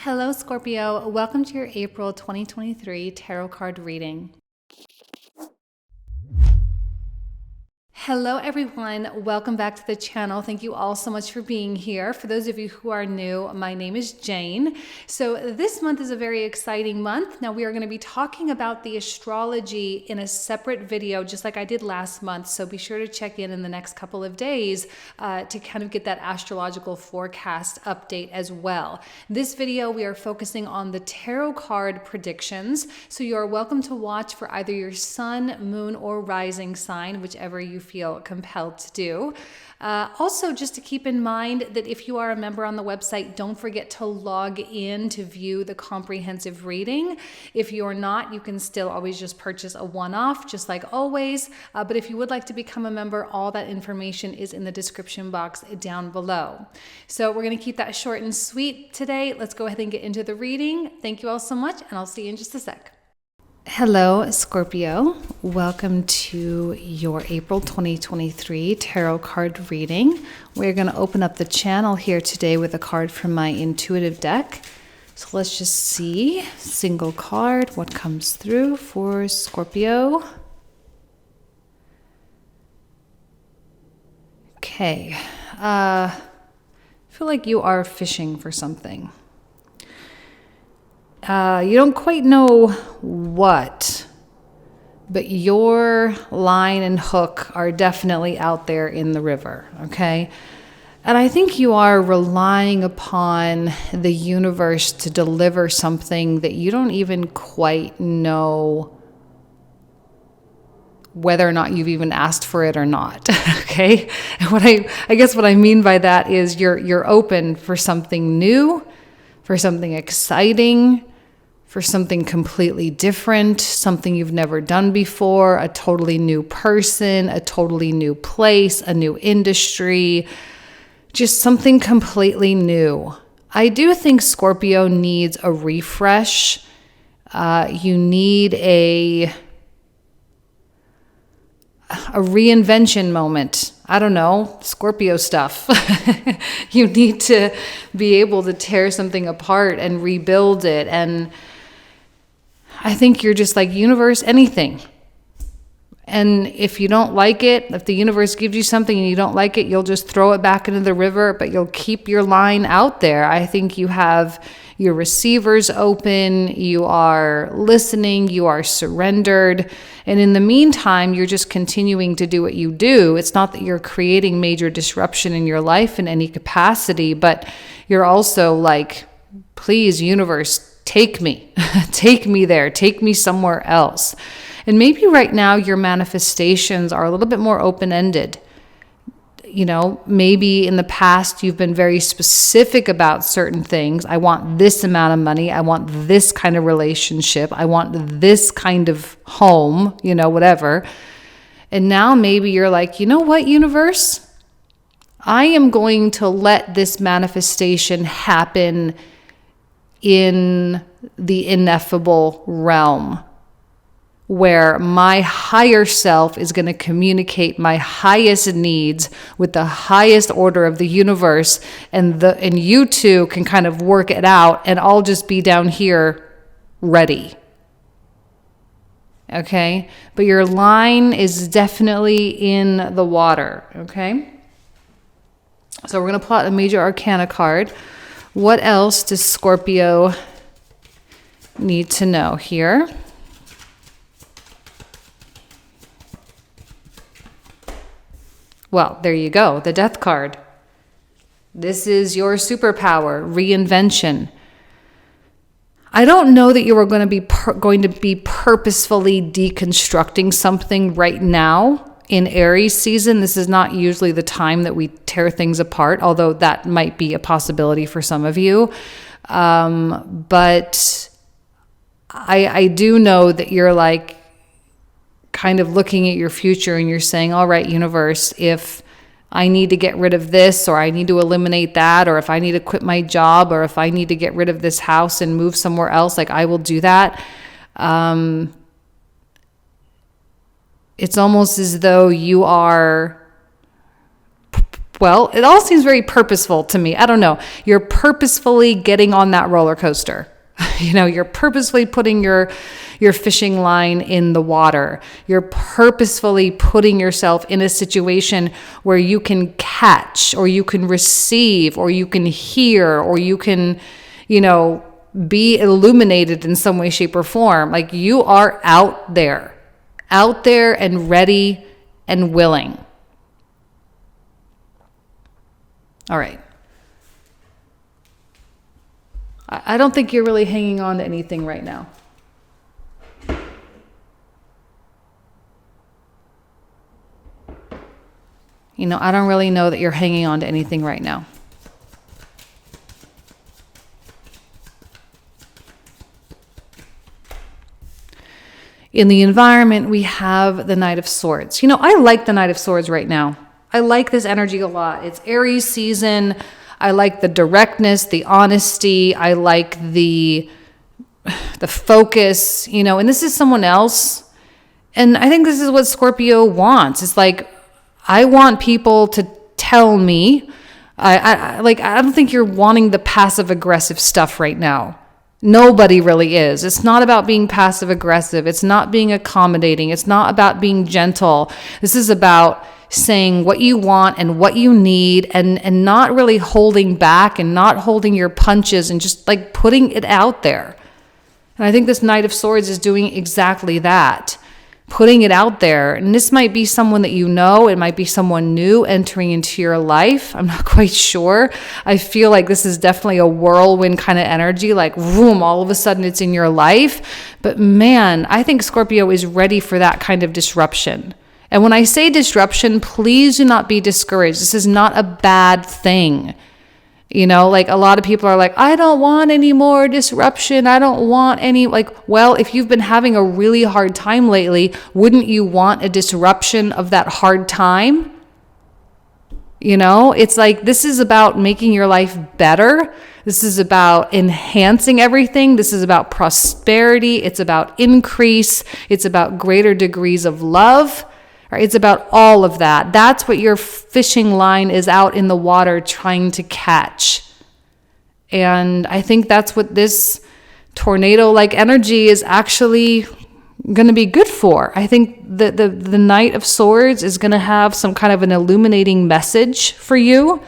Hello, Scorpio. Welcome to your April 2023 tarot card reading. Hello, everyone. Welcome back to the channel. Thank you all so much for being here. For those of you who are new, my name is Jane. So this month is a very exciting month. Now we are going to be talking about the astrology in a separate video, just like I did last month. So be sure to check in the next couple of days to kind of get that astrological forecast update as well. This video, we are focusing on the tarot card predictions. So you are welcome to watch for either your sun, moon, or rising sign, whichever you feel compelled to do. Also, just to keep in mind that if you are a member on the website, don't forget to log in to view the comprehensive reading. If you're not, you can still always just purchase a one-off, just like always. But if you would like to become a member, all that information is in the description box down below. So we're going to keep that short and sweet today. Let's go ahead and get into the reading. Thank you all so much, and I'll see you in just a sec. Hello, Scorpio. Welcome to your April 2023 tarot card reading. We're going to open up the channel here today with a card from my intuitive deck. So let's just see, single card, what comes through for Scorpio. Okay. I feel like you are fishing for something. You don't quite know what, but your line and hook are definitely out there in the river, okay? And I think you are relying upon the universe to deliver something that you don't even quite know whether or not you've even asked for it or not, okay? And I guess what I mean by that is you're open for something new, for something exciting, for something completely different, something you've never done before, a totally new person, a totally new place, a new industry, just something completely new. I do think Scorpio needs a refresh. You need a reinvention moment. I don't know, Scorpio stuff. You need to be able to tear something apart and rebuild it. And I think you're just like, universe, anything. And if you don't like it, if the universe gives you something and you don't like it, you'll just throw it back into the river, but you'll keep your line out there. I think you have your receivers open, you are listening, you are surrendered. And in the meantime, you're just continuing to do what you do. It's not that you're creating major disruption in your life in any capacity, but you're also like, please, universe, take me, take me there, take me somewhere else. And maybe right now your manifestations are a little bit more open-ended. You know, maybe in the past you've been very specific about certain things. I want this amount of money. I want this kind of relationship. I want this kind of home, you know, whatever. And now maybe you're like, you know what, universe? I am going to let this manifestation happen in the ineffable realm, where my higher self is going to communicate my highest needs with the highest order of the universe, and you two can kind of work it out, and I'll just be down here ready. Okay? But your line is definitely in the water, okay? So we're going to plot a major arcana card. What else does Scorpio need to know here? Well, there you go, the Death card. This is your superpower, reinvention. I don't know that you are going to be purposefully deconstructing something right now in Aries season. This is not usually the time that we tear things apart, although that might be a possibility for some of you. But I do know that you're like kind of looking at your future and you're saying, all right, universe, if I need to get rid of this, or I need to eliminate that, or if I need to quit my job, or if I need to get rid of this house and move somewhere else, like I will do that. It's almost as though you are well, it all seems very purposeful to me. I don't know. You're purposefully getting on that roller coaster. You're purposefully putting your fishing line in the water. You're purposefully putting yourself in a situation where you can catch, or you can receive, or you can hear, or you can, be illuminated in some way, shape, or form. Like, you are out there and ready and willing. All right. I don't think you're really hanging on to anything right now. I don't really know that you're hanging on to anything right now. In the environment, we have the Knight of Swords. I like the Knight of Swords right now. I like this energy a lot. It's Aries season. I like the directness, the honesty. I like the focus, and this is someone else. And I think this is what Scorpio wants. It's like, I want people to tell me. I don't think you're wanting the passive aggressive stuff right now. Nobody really is. It's not about being passive aggressive. It's not being accommodating. It's not about being gentle. This is about saying what you want and what you need, and not really holding back and not holding your punches, and just like putting it out there. And I think this Knight of Swords is doing exactly that, putting it out there. And this might be someone that it might be someone new entering into your life. I'm not quite sure. I feel like this is definitely a whirlwind kind of energy, like boom, all of a sudden it's in your life. But man, I think Scorpio is ready for that kind of disruption. And when I say disruption, please do not be discouraged. This is not a bad thing. Like a lot of people are like, I don't want any more disruption. I don't want any, well, if you've been having a really hard time lately, wouldn't you want a disruption of that hard time? It's like, this is about making your life better. This is about enhancing everything. This is about prosperity. It's about increase. It's about greater degrees of love. It's about all of that. That's what your fishing line is out in the water trying to catch. And I think that's what this tornado-like energy is actually going to be good for. I think that the Knight of Swords is going to have some kind of an illuminating message for you.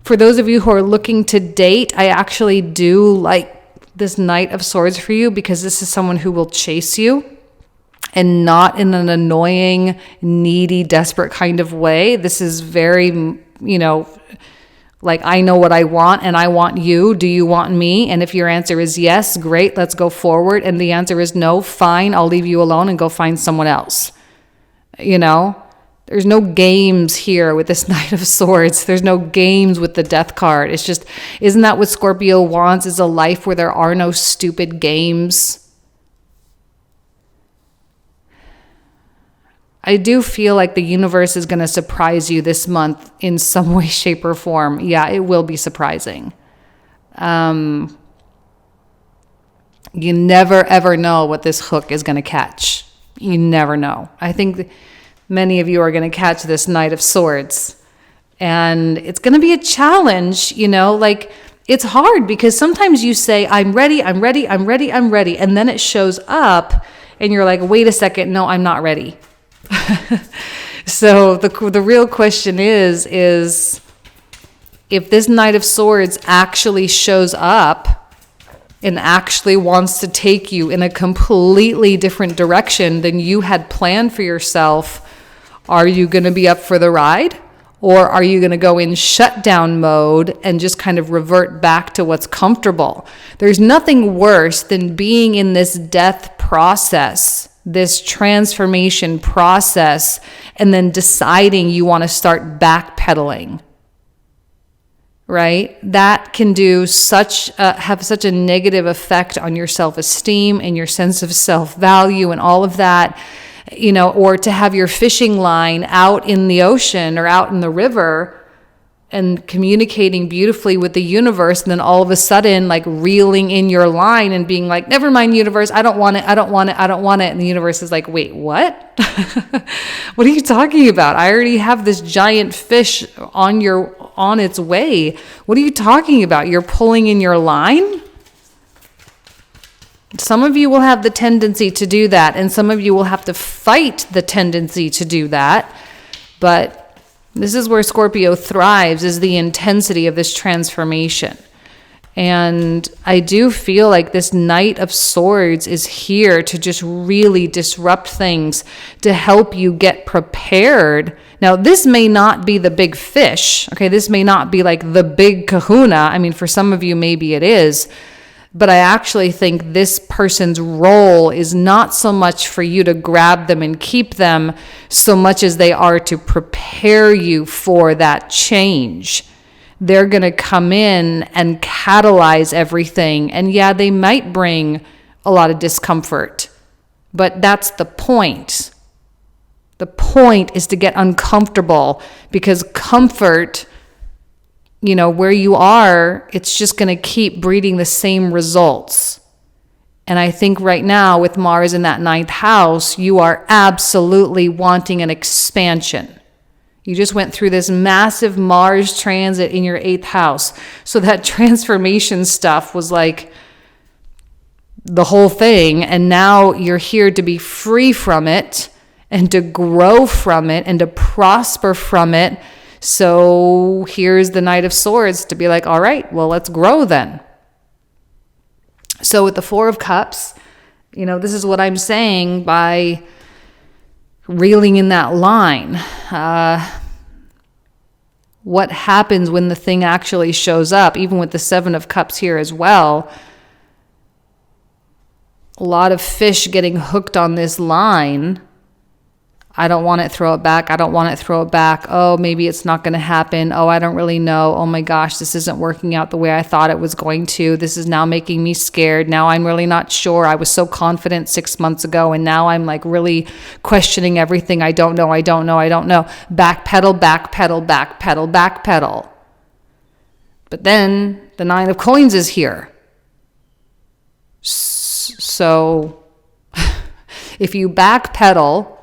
For those of you who are looking to date, I actually do like this Knight of Swords for you, because this is someone who will chase you. And not in an annoying, needy, desperate kind of way. This is very, like, I know what I want and I want you. Do you want me? And if your answer is yes, great, let's go forward. And the answer is no, fine, I'll leave you alone and go find someone else. There's no games here with this Knight of Swords. There's no games with the Death card. It's just, isn't that what Scorpio wants? Is a life where there are no stupid games? I do feel like the universe is going to surprise you this month in some way, shape, or form. Yeah, it will be surprising. You never, ever know what this hook is going to catch. You never know. I think many of you are going to catch this Knight of Swords. And it's going to be a challenge, it's hard because sometimes you say, I'm ready, I'm ready, I'm ready, I'm ready. And then it shows up and you're like, wait a second, no, I'm not ready. So the real question is if this Knight of Swords actually shows up and actually wants to take you in a completely different direction than you had planned for yourself, are you going to be up for the ride? Or are you going to go in shutdown mode and just kind of revert back to what's comfortable? There's nothing worse than being in this death process, this transformation process, and then deciding you want to start backpedaling, right? That can do have such a negative effect on your self-esteem and your sense of self-value and all of that, or to have your fishing line out in the ocean or out in the river and communicating beautifully with the universe, and then all of a sudden like reeling in your line and being like, never mind, universe, I don't want it, I don't want it, I don't want it. And the universe is like, wait, what? What are you talking about? I already have this giant fish on its way. What are you talking about? You're pulling in your line? Some of you will have the tendency to do that, and some of you will have to fight the tendency to do that. But this is where Scorpio thrives, is the intensity of this transformation. And I do feel like this Knight of Swords is here to just really disrupt things, to help you get prepared. Now, this may not be the big fish, okay? This may not be like the big kahuna. I mean, for some of you, maybe it is. But I actually think this person's role is not so much for you to grab them and keep them, so much as they are to prepare you for that change. They're going to come in and catalyze everything. And yeah, they might bring a lot of discomfort, but that's the point. The point is to get uncomfortable, because comfort, where you are, it's just going to keep breeding the same results. And I think right now with Mars in that 9th house, you are absolutely wanting an expansion. You just went through this massive Mars transit in your 8th house. So that transformation stuff was like the whole thing. And now you're here to be free from it and to grow from it and to prosper from it. So here's the Knight of Swords to be like, all right, well, let's grow then. So with the Four of Cups, this is what I'm saying by reeling in that line. What happens when the thing actually shows up, even with the Seven of Cups here as well. A lot of fish getting hooked on this line. I don't want it, throw it back. I don't want it, throw it back. Oh, maybe it's not going to happen. Oh, I don't really know. Oh my gosh, this isn't working out the way I thought it was going to. This is now making me scared. Now I'm really not sure. I was so confident 6 months ago, and now I'm like really questioning everything. I don't know. Backpedal, backpedal, backpedal, backpedal. But then the Nine of Coins is here. So if you backpedal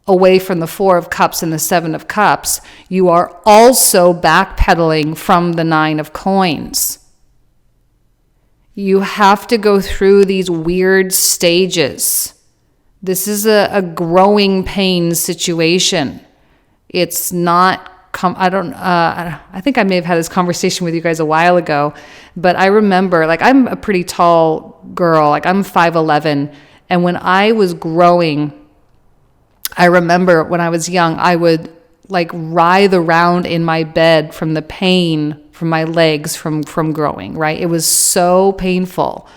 away from the Four of Cups and the Seven of Cups, you are also backpedaling from the Nine of Coins. You have to go through these weird stages. This is a growing pain situation. It's not, I think I may have had this conversation with you guys a while ago, but I remember, I'm a pretty tall girl, I'm 5'11", and when I was growing, I remember when I was young, I would writhe around in my bed from the pain from my legs from growing, right? It was so painful.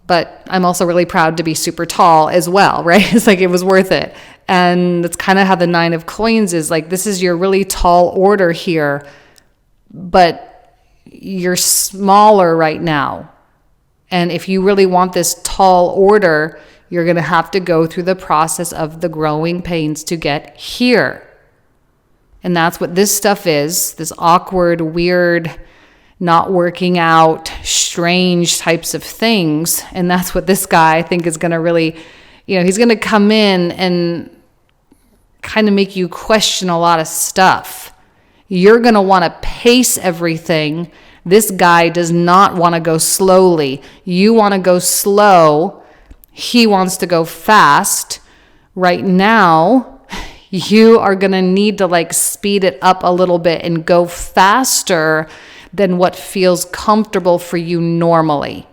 But I'm also really proud to be super tall as well, right? It's it was worth it. And that's kind of how the Nine of Coins is. This is your really tall order here, but you're smaller right now. And if you really want this tall order, you're going to have to go through the process of the growing pains to get here. And that's what this stuff is, this awkward, weird, not working out, strange types of things. And that's what this guy, I think, is going to really, he's going to come in and kind of make you question a lot of stuff. You're going to want to pace everything. This guy does not want to go slowly. You want to go slow. He wants to go fast. Right now, you are going to need to speed it up a little bit and go faster than what feels comfortable for you normally.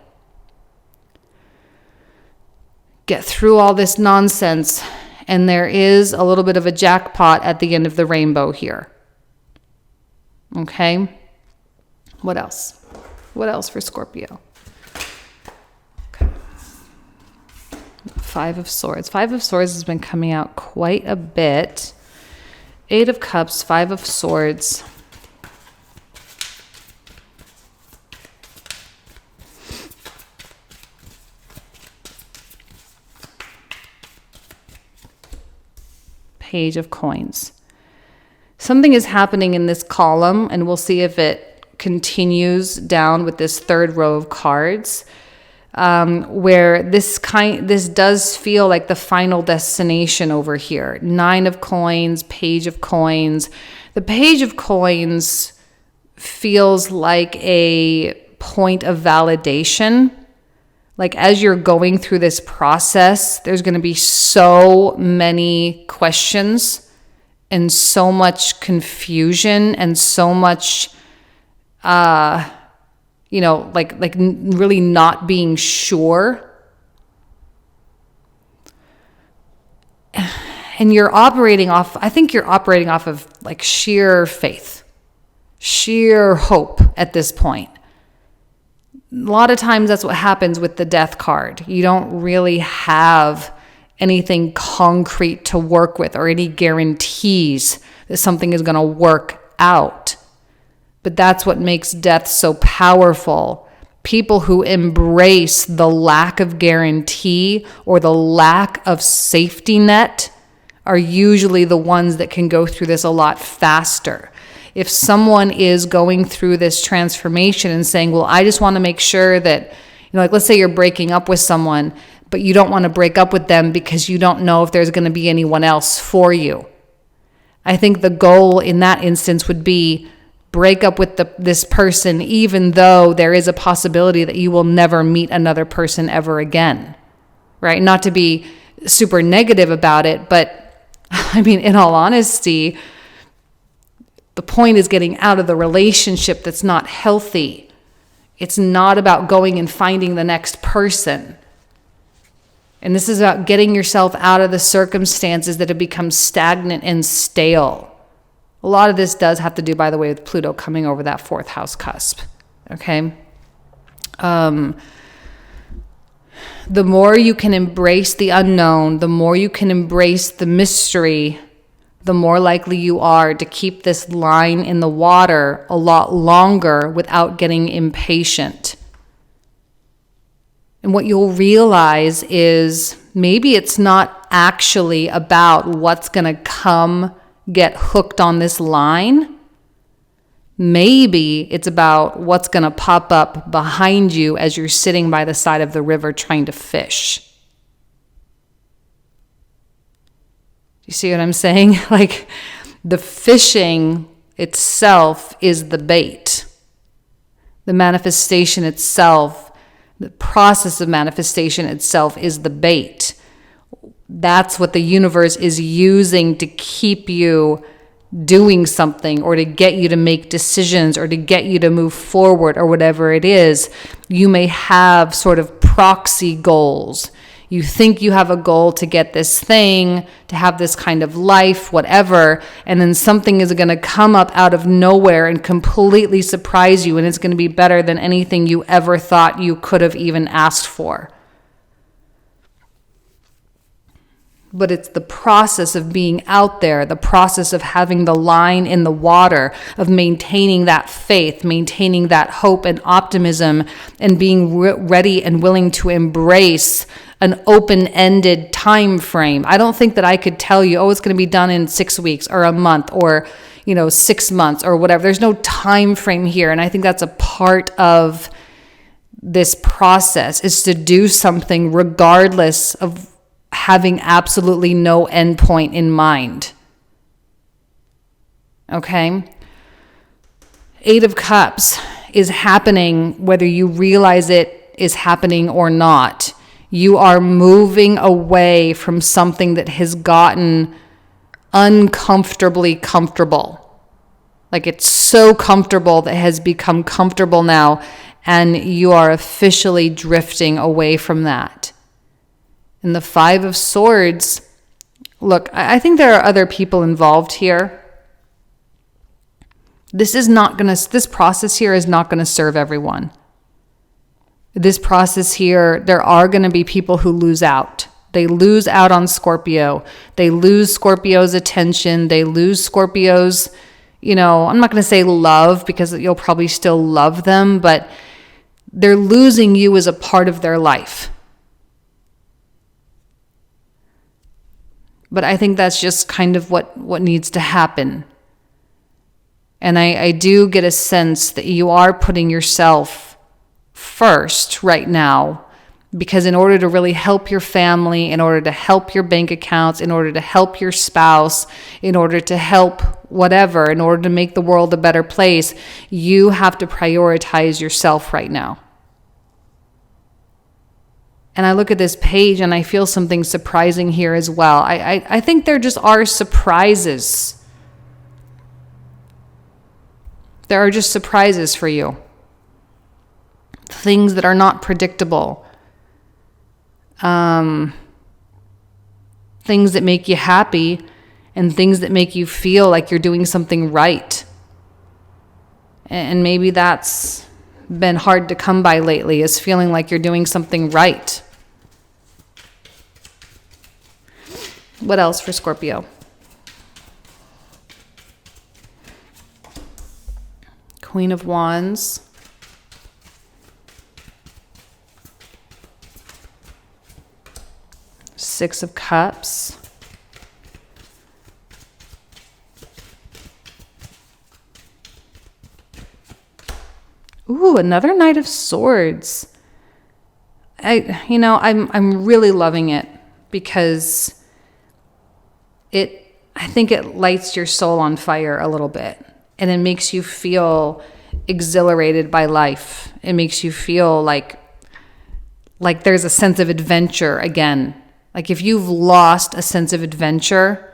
Get through all this nonsense, and there is a little bit of a jackpot at the end of the rainbow here. Okay? What else? What else for Scorpio? Five of Swords. Five of Swords has been coming out quite a bit. Eight of Cups, Five of Swords. Page of Coins. something is happening in this column, and we'll see if it continues down with this third row of cards, where this does feel like the final destination over here. 9 of coins, Page of coins. The Page of coins feels like a point of validation. Like as you're going through this process, there's going to be so many questions and so much confusion and so much, really not being sure. And I think you're operating off of like sheer faith, sheer hope at this point. A lot of times that's what happens with the Death card. You don't really have anything concrete to work with or any guarantees that something is going to work out. But that's what makes Death so powerful. People who embrace the lack of guarantee or the lack of safety net are usually the ones that can go through this a lot faster. If someone is going through this transformation and saying, well, I just want to make sure that, like let's say you're breaking up with someone, but you don't want to break up with them because you don't know if there's going to be anyone else for you. I think the goal in that instance would be break up with this person, even though there is a possibility that you will never meet another person ever again, right? Not to be super negative about it, but I mean, in all honesty, the point is getting out of the relationship that's not healthy. It's not about going and finding the next person. And this is about getting yourself out of the circumstances that have become stagnant and stale. A lot of this does have to do, by the way, with Pluto coming over that 4th house cusp. Okay? The more you can embrace the unknown, the more you can embrace the mystery, the more likely you are to keep this line in the water a lot longer without getting impatient. And what you'll realize is maybe it's not actually about what's going to come get hooked on this line. Maybe it's about what's going to pop up behind you as you're sitting by the side of the river trying to fish. You see what I'm saying? Like the fishing itself is the bait. The manifestation itself, the process of manifestation itself is the bait. That's what the universe is using to keep you doing something or to get you to make decisions or to get you to move forward or whatever it is. You may have sort of proxy goals. You think you have a goal to get this thing, to have this kind of life, whatever, and then something is going to come up out of nowhere and completely surprise you, and it's going to be better than anything you ever thought you could have even asked for. But it's the process of being out there, the process of having the line in the water, of maintaining that faith, maintaining that hope and optimism, and being ready and willing to embrace an open-ended time frame. I don't think that I could tell you, it's going to be done in 6 weeks or a month or 6 months or whatever. There's no time frame here. And I think that's a part of this process, is to do something regardless of having absolutely no endpoint in mind. Okay? 8 of Cups is happening whether you realize it is happening or not. You are moving away from something that has gotten uncomfortably comfortable. Like it's so comfortable that it has become comfortable now, and you are officially drifting away from that. And the 5 of Swords, look, I think there are other people involved here. This process here is not going to serve everyone. This process here, there are going to be people who lose out. They lose out on Scorpio. They lose Scorpio's attention. They lose Scorpio's, I'm not going to say love, because you'll probably still love them, but they're losing you as a part of their life. But I think that's just kind of what needs to happen. And I do get a sense that you are putting yourself first right now, because in order to really help your family, in order to help your bank accounts, in order to help your spouse, in order to help whatever, in order to make the world a better place, you have to prioritize yourself right now. And I look at this page and I feel something surprising here as well. I think there just are surprises. There are just surprises for you. Things that are not predictable. Things that make you happy and things that make you feel like you're doing something right. And maybe that's been hard to come by lately, is feeling like you're doing something right. What else for Scorpio? Queen of Wands. Six of Cups. Ooh, another Knight of Swords. I'm really loving it, because I think it lights your soul on fire a little bit, and it makes you feel exhilarated by life. It makes you feel like there's a sense of adventure again. Like if you've lost a sense of adventure,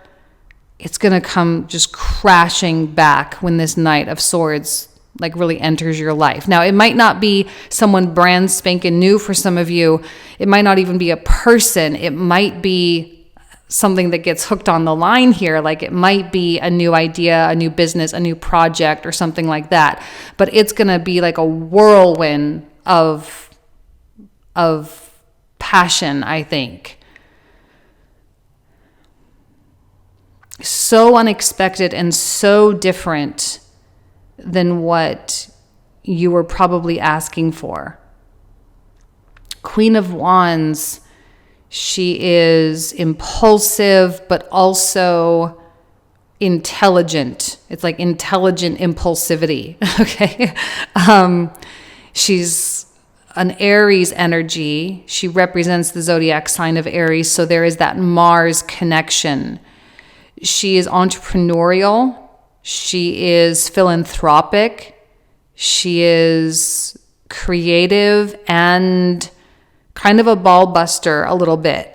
it's going to come just crashing back when this Knight of Swords really enters your life. Now, it might not be someone brand spanking new for some of you. It might not even be a person. It might be something that gets hooked on the line here. Like it might be a new idea, a new business, a new project, or something like that. But it's going to be like a whirlwind of passion, I think. So unexpected and so different than what you were probably asking for. Queen of Wands, she is impulsive, but also intelligent. It's like intelligent impulsivity, okay? She's an Aries energy. She represents the zodiac sign of Aries, so there is that Mars connection. She is entrepreneurial. She is philanthropic. She is creative and kind of a ball buster a little bit.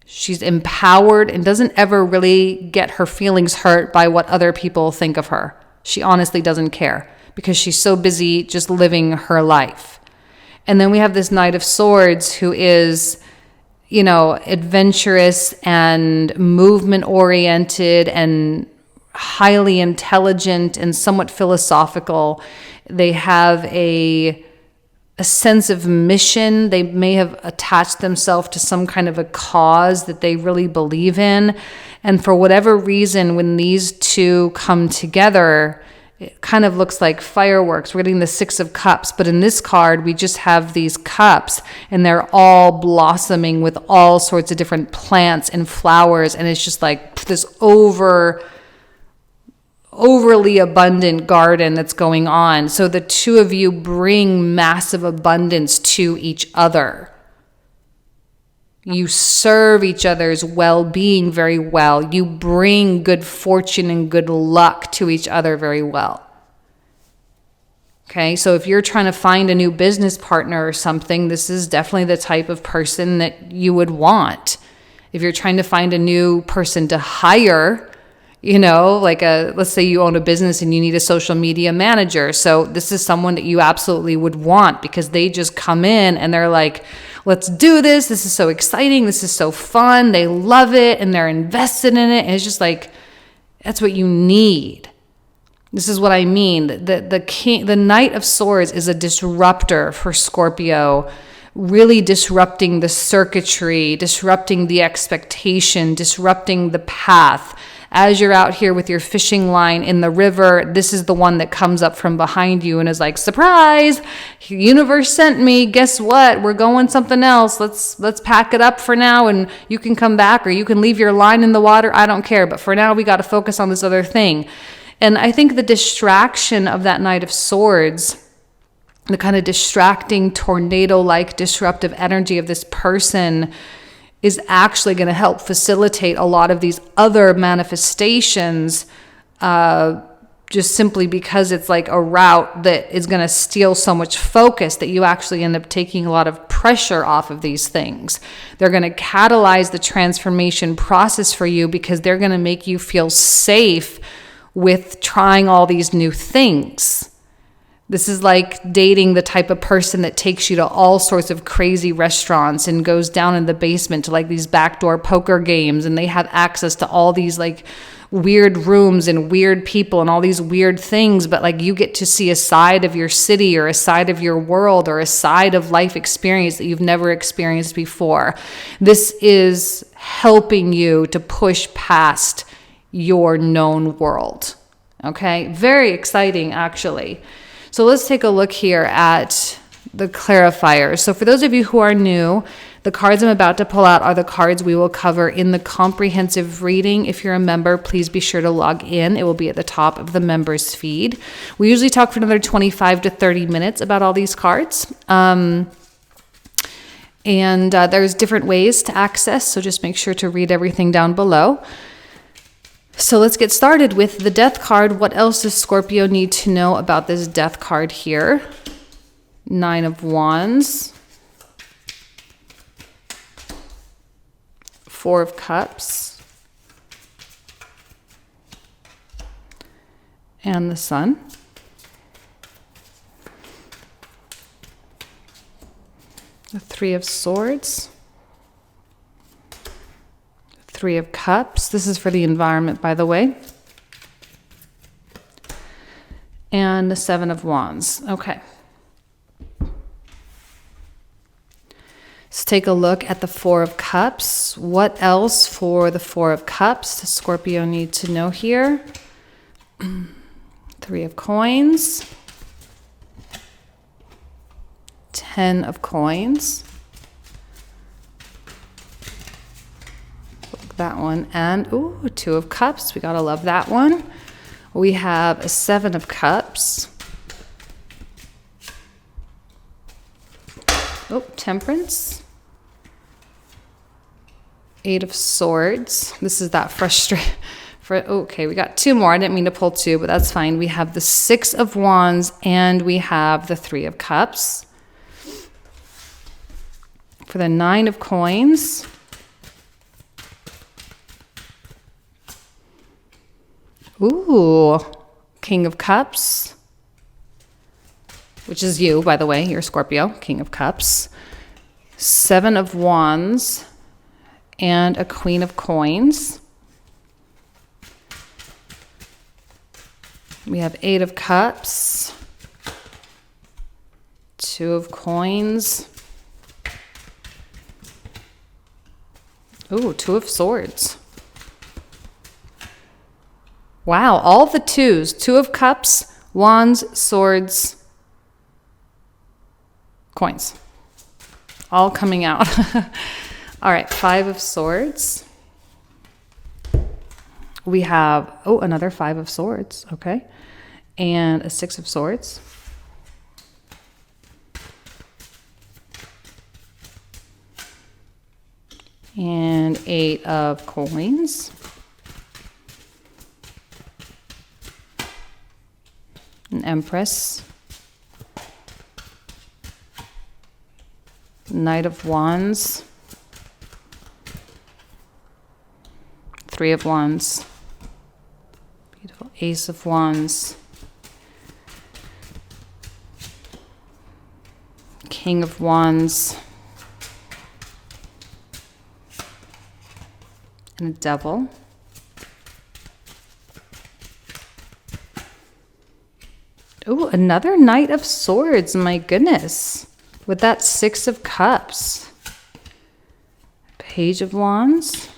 She's empowered and doesn't ever really get her feelings hurt by what other people think of her. She honestly doesn't care, because she's so busy just living her life. And then we have this Knight of Swords who is, adventurous and movement oriented and highly intelligent and somewhat philosophical. They have a sense of mission. They may have attached themselves to some kind of a cause that they really believe in. And for whatever reason, when these two come together, it kind of looks like fireworks. We're getting the Six of Cups, but in this card, we just have these cups, and they're all blossoming with all sorts of different plants and flowers, and it's just like this overly abundant garden that's going on. So the two of you bring massive abundance to each other. You serve each other's well-being very well. You bring good fortune and good luck to each other very well. Okay, so if you're trying to find a new business partner or something, this is definitely the type of person that you would want. If you're trying to find a new person to hire, let's say you own a business and you need a social media manager. So this is someone that you absolutely would want, because they just come in and they're like, let's do this. This is so exciting. This is so fun. They love it and they're invested in it. And it's just like, that's what you need. This is what I mean. The Knight of Swords is a disruptor for Scorpio, really disrupting the circuitry, disrupting the expectation, disrupting the path. As you're out here with your fishing line in the river, this is the one that comes up from behind you and is like, surprise, universe sent me. Guess what? We're going something else. Let's pack it up for now, and you can come back, or you can leave your line in the water. I don't care. But for now, we got to focus on this other thing. And I think the distraction of that Knight of Swords, the kind of distracting tornado-like disruptive energy of this person, is actually going to help facilitate a lot of these other manifestations, just simply because it's like a route that is going to steal so much focus that you actually end up taking a lot of pressure off of these things. They're going to catalyze the transformation process for you because they're going to make you feel safe with trying all these new things. This is like dating the type of person that takes you to all sorts of crazy restaurants and goes down in the basement to like these backdoor poker games, and they have access to all these like weird rooms and weird people and all these weird things, but like you get to see a side of your city or a side of your world or a side of life experience that you've never experienced before. This is helping you to push past your known world. Okay, very exciting actually. So let's take a look here at the clarifiers. So for those of you who are new, the cards I'm about to pull out are the cards we will cover in the comprehensive reading. If you're a member, please be sure to log in. It will be at the top of the members feed. We usually talk for another 25 to 30 minutes about all these cards. There's different ways to access, so just make sure to read everything down below. So let's get started with the Death card. What else does Scorpio need to know about this Death card here? Nine of Wands. Four of Cups. And the Sun. The Three of Swords. Three of Cups. This is for the environment, by the way. And the Seven of Wands. Okay. Let's take a look at the Four of Cups. What else for the Four of Cups does Scorpio need to know here? Three of Coins. 10 of Coins. That one. And ooh, Two of Cups. We gotta love that one. We have a Seven of Cups. Oh, Temperance. Eight of Swords. This is that okay, we got two more. I didn't mean to pull two, but that's fine. We have the Six of Wands and we have the Three of Cups. For the Nine of Coins. Ooh, King of Cups, which is you, by the way. You're Scorpio, King of Cups. Seven of Wands and a Queen of Coins. We have Eight of Cups, Two of Coins. Ooh, Two of Swords. Wow, all the twos. Two of Cups, Wands, Swords, Coins. All coming out. All right, Five of Swords. We have, another Five of Swords. Okay. And a Six of Swords. And Eight of Coins. An Empress. Knight of Wands. Three of Wands. Beautiful. Ace of Wands. King of Wands. And a Devil. Oh, another Knight of Swords. My goodness. With that Six of Cups. Page of Wands.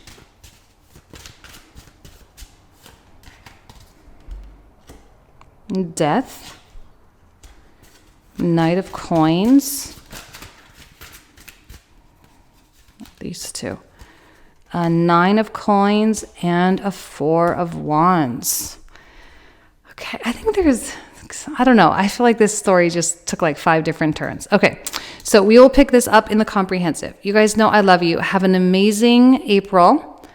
Death. Knight of Coins. These two. A Nine of Coins and a Four of Wands. Okay, I think I don't know. I feel like this story just took like 5 different turns. Okay, so we will pick this up in the comprehensive. You guys know I love you. Have an amazing April,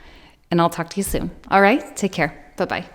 and I'll talk to you soon. All right, take care. Bye-bye.